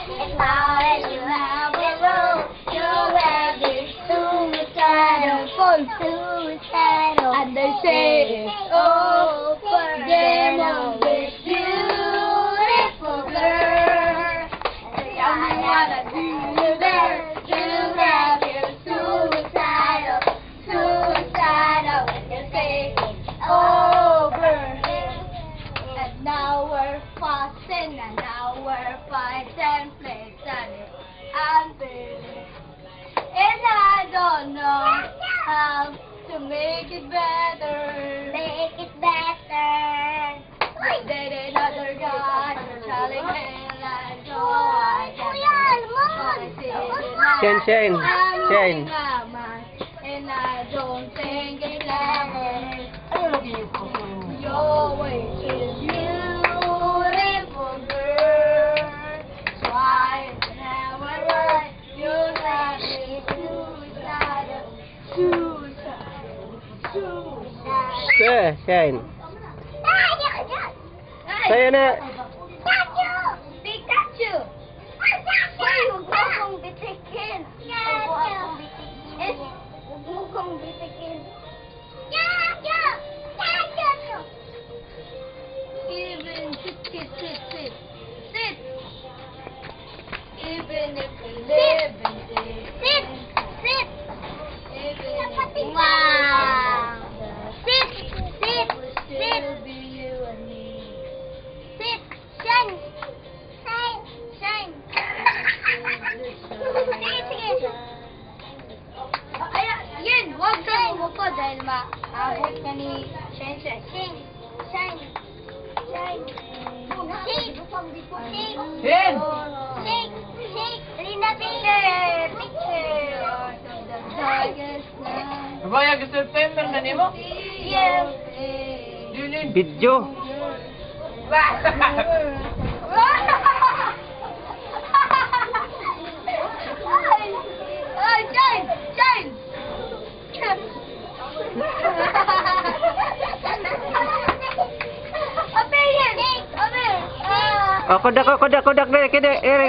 And now that you have a road, you have this suicidal, suicidal. And they say it's over, game on this beautiful girl. And I wanna be there, you have your suicidal, suicidal. And they say it's over. And now we're fussing, and now we're fighting, playing and feeling. And I don't know how to make it better. Make it better. We did another guy telling me like, oh, I can't. Shane. And I don't think it ever. You're way too beautiful, girl. So I never right. You got me suicidal. Shane. Saya na. Pikachu! Huwag mo kong bitikin. Huwag mo kong bitikin. Even sit. Even if we live in sit. Even if we wow. Sit. Still be you and me. Sit. Shine. Sige. Yan, huwag kang umupo dahil maabot ka ni Shine. Shine. Shake. Dali na picture. Bayag September na nimo? Yes. Video. Shine. Oh, kodak. Ere.